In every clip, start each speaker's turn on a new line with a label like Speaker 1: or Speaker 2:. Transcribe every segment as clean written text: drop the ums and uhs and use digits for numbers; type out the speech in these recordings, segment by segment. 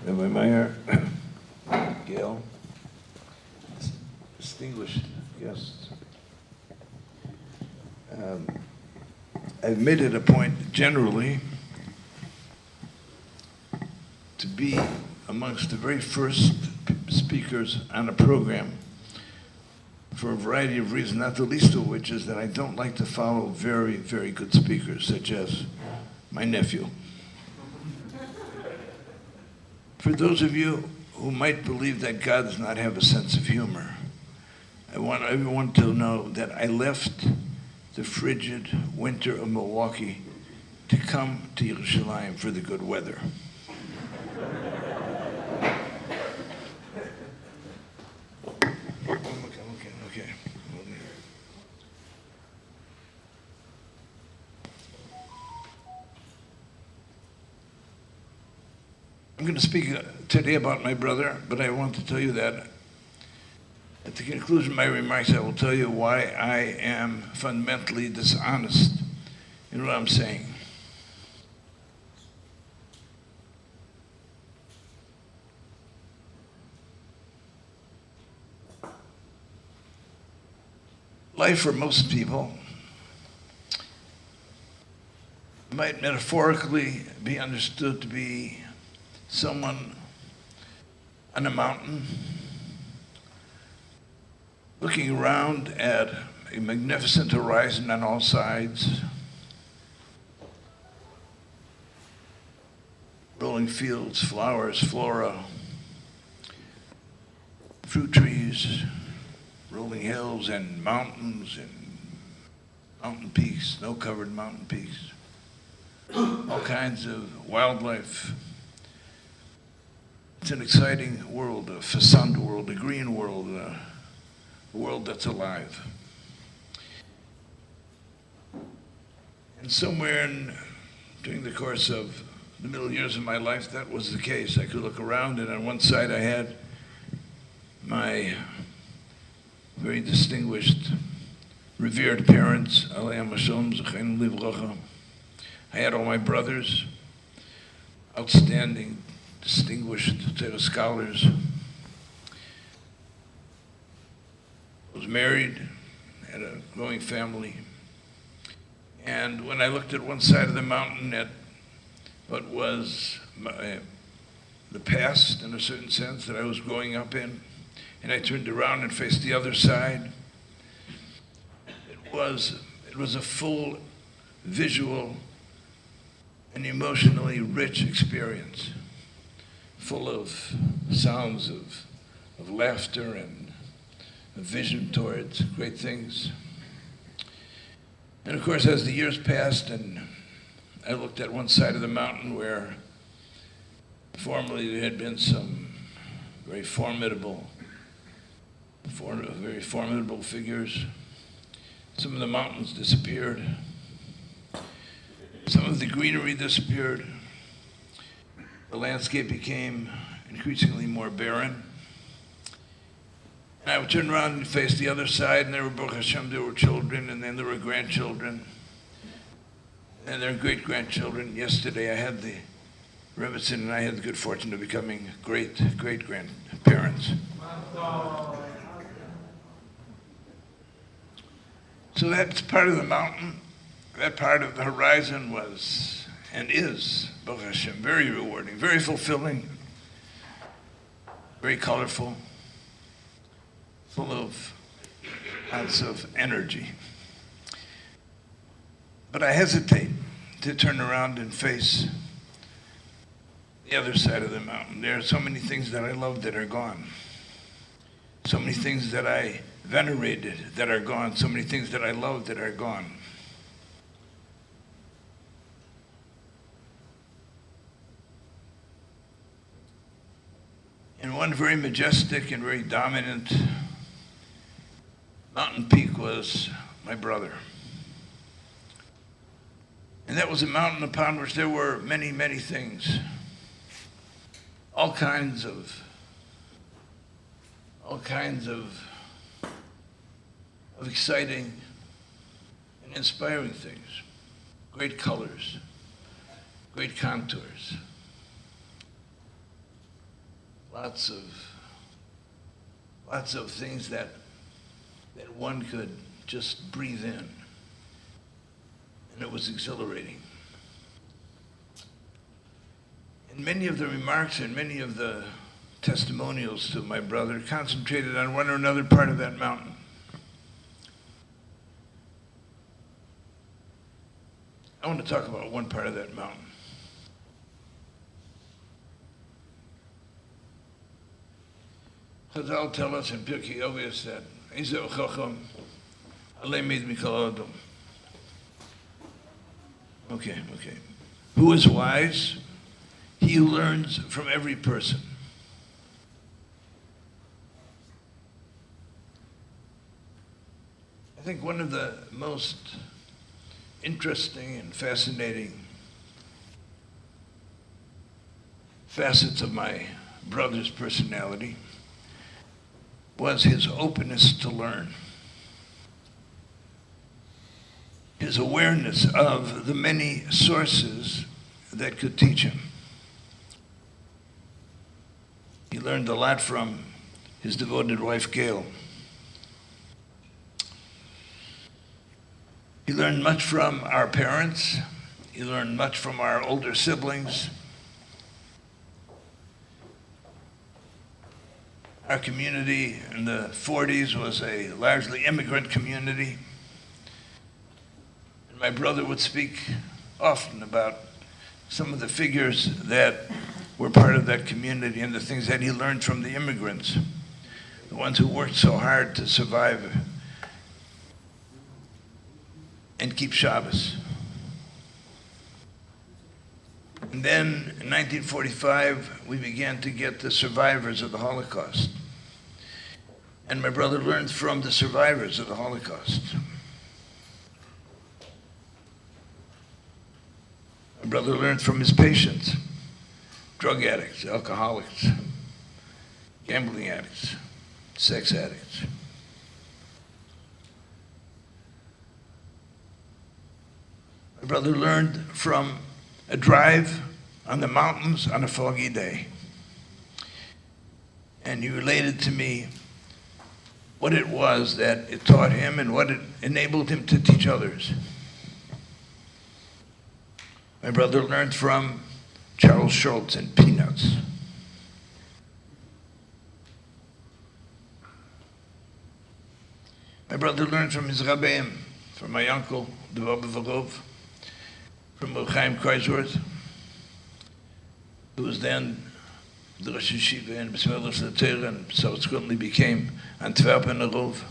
Speaker 1: Rabbi Meyer, Gail, distinguished guests. I've made it a point generally to be amongst the very first speakers on a program for a variety of reasons, not the least of which is that I don't like to follow very, very good speakers, such as my nephew. For those of you who might believe that God does not have a sense of humor, I want everyone to know that I left the frigid winter of Milwaukee to come to Yerushalayim for the good weather. Okay. I'm going to speak today about my brother, but I want to tell you that at the conclusion of my remarks, I will tell you why I am fundamentally dishonest in what I'm saying. Life for most people might metaphorically be understood to be someone on a mountain looking around at a magnificent horizon on all sides, rolling fields, flowers, flora, fruit trees, rolling hills and mountains and mountain peaks, snow-covered mountain peaks, all kinds of wildlife. It's an exciting world, a facund world, a green world, a world that's alive. And somewhere during the course of the middle years of my life, that was the case. I could look around, and on one side I had my very distinguished, revered parents, Aleichem Hashem, Zecheinu Livracha. I had all my brothers, outstanding, distinguished Torah scholars. I was married, had a growing family. And when I looked at one side of the mountain at what was the past, in a certain sense, that I was growing up in, and I turned around and faced the other side, it was a full visual and emotionally rich experience, full of sounds of laughter and a vision towards great things. And of course, as the years passed and I looked at one side of the mountain where formerly there had been some very formidable figures, some of the mountains disappeared. Some of the greenery disappeared. The landscape became increasingly more barren. And I would turn around and face the other side, and there were, Baruch Hashem, there were children, and then there were grandchildren, and there were great-grandchildren. Yesterday I had the Rebbe and I had the good fortune of becoming great-grandparents. So that's part of the mountain. That part of the horizon was and is, Baruch Hashem, very rewarding, very fulfilling, very colorful, full of lots of energy. But I hesitate to turn around and face the other side of the mountain. There are so many things that I love that are gone. So many things that I venerated that are gone. So many things that I love that are gone. And one very majestic and very dominant mountain peak was my brother. And that was a mountain upon which there were many, many things. All kinds of exciting and inspiring things. Great colors, great contours, lots of things that one could just breathe in. And it was exhilarating. And many of the remarks and many of the testimonials to my brother concentrated on one or another part of that mountain. I want to talk about one part of that mountain. Chazal tell us in Pirkei Avos that Ezer Chacham Alei Meid Mikol Adam. Okay. Who is wise? He who learns from every person. I think one of the most interesting and fascinating facets of my brother's personality was his openness to learn. His awareness of the many sources that could teach him. He learned a lot from his devoted wife, Gail. He learned much from our parents. He learned much from our older siblings. Our community in the 40s was a largely immigrant community. And my brother would speak often about some of the figures that were part of that community and the things that he learned from the immigrants, the ones who worked so hard to survive and keep Shabbos. And then in 1945, we began to get the survivors of the Holocaust. And my brother learned from the survivors of the Holocaust. My brother learned from his patients, drug addicts, alcoholics, gambling addicts, sex addicts. My brother learned from a drive on the mountains on a foggy day. And he related to me what it was that it taught him and what it enabled him to teach others. My brother learned from Charles Schultz and Peanuts. My brother learned from his Rebbeim, from my uncle, the Rebbe Varov, from Chaim Kreisworth, who was then the Rosh Yeshiva in Besmelos Later and subsequently became Antwerpen Rov.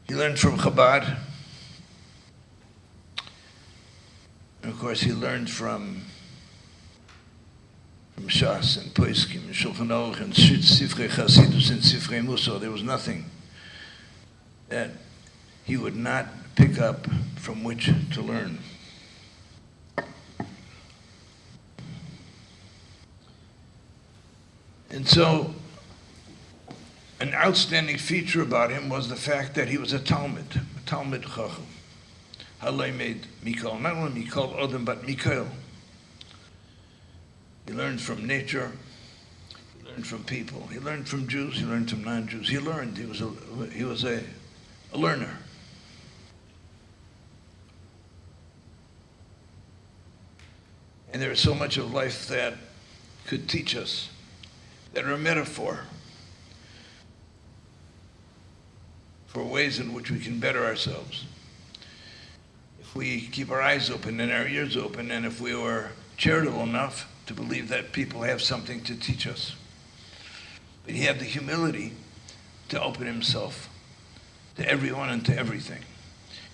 Speaker 1: He learned from Chabad. And of course, he learned from Shas and Poiskim and Shulchan Aruch and Sifrei Chasidus and Sifrei Musar. There was nothing that he would not pick up from which to learn. And so, an outstanding feature about him was the fact that he was a Talmud Chacham. Halei made Mikol, not only Mikol Odom, but Mikol. He learned from nature, he learned from people, he learned from Jews, he learned from non-Jews. He was a learner. And there is so much of life that could teach us, that are a metaphor for ways in which we can better ourselves. If we keep our eyes open and our ears open, and if we were charitable enough to believe that people have something to teach us. But he had the humility to open himself to everyone and to everything.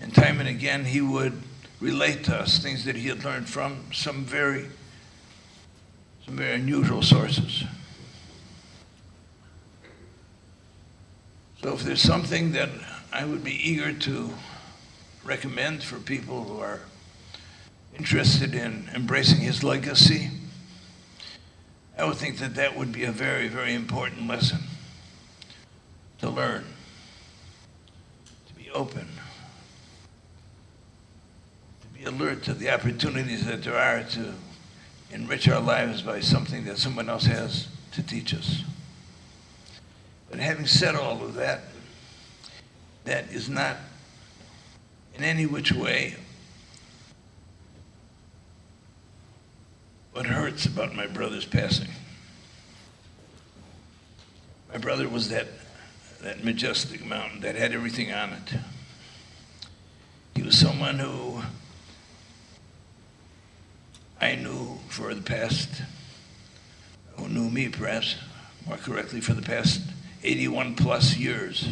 Speaker 1: And time and again, he would relate to us things that he had learned from some very unusual sources. So if there's something that I would be eager to recommend for people who are interested in embracing his legacy, I would think that that would be a very, very important lesson to learn, to be open, to be alert to the opportunities that there are to enrich our lives by something that someone else has to teach us. But having said all of that, that is not in any which way what hurts about my brother's passing. My brother was that majestic mountain that had everything on it. He was someone who I knew for the past, who knew me perhaps more correctly for the past 81 plus years.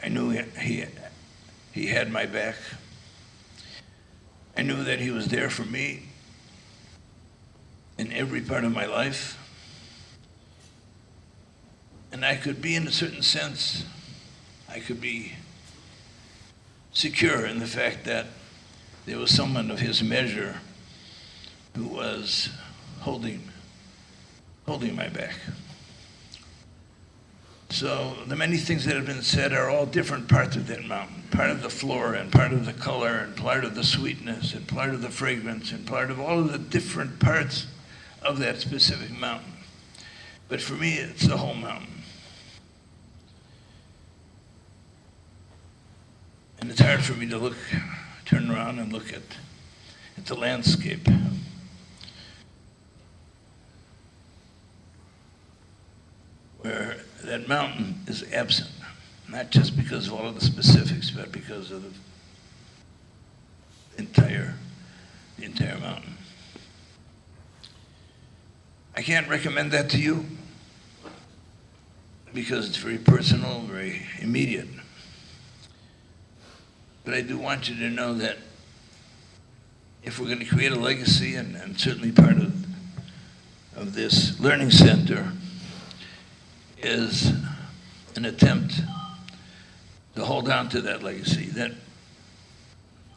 Speaker 1: I knew he had my back. I knew that he was there for me in every part of my life. And I could be, in a certain sense, I could be secure in the fact that there was someone of his measure who was holding my back. So the many things that have been said are all different parts of that mountain. Part of the floor and part of the color and part of the sweetness and part of the fragrance and part of all of the different parts of that specific mountain. But for me, it's the whole mountain. And it's hard for me to turn around and look at the landscape. Where that mountain is absent, not just because of all of the specifics, but because of the entire mountain. I can't recommend that to you because it's very personal, very immediate. But I do want you to know that if we're going to create a legacy, and certainly part of this learning center is an attempt to hold on to that legacy, that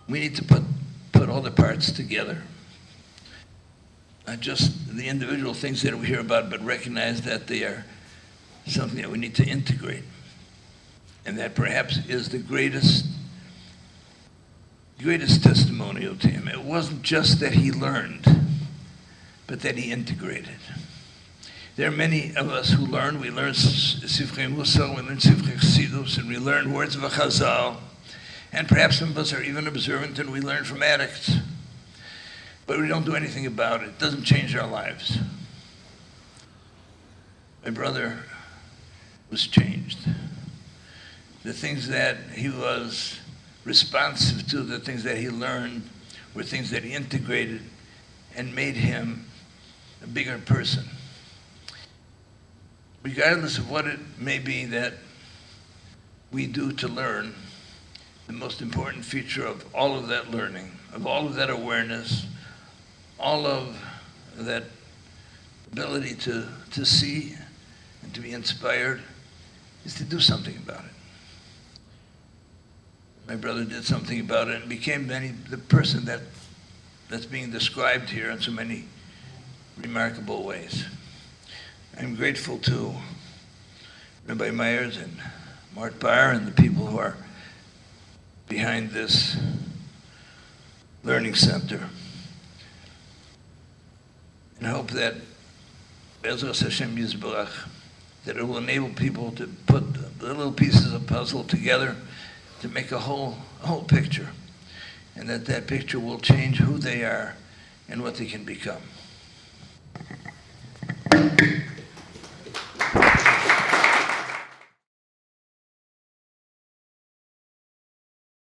Speaker 1: we need to put all the parts together. Not just the individual things that we hear about, but recognize that they are something that we need to integrate. And that perhaps is the greatest testimonial to him. It wasn't just that he learned, but that he integrated. There are many of us who learn. We learn Sifrei Musar, we learn Sifrei Chassidus, and we learn words of a Chazal. And perhaps some of us are even observant and we learn from addicts. But we don't do anything about it. It doesn't change our lives. My brother was changed. The things that he was responsive to, the things that he learned, were things that he integrated and made him a bigger person. Regardless of what it may be that we do to learn, the most important feature of all of that learning, of all of that awareness, all of that ability to see and to be inspired, is to do something about it. My brother did something about it and became the person that's being described here in so many remarkable ways. I'm grateful to Rabbi Myers and Mart Bar and the people who are behind this learning center. And hope that Bezras Hashem Yisbarach, that it will enable people to put the little pieces of puzzle together to make a whole picture, and that picture will change who they are and what they can become.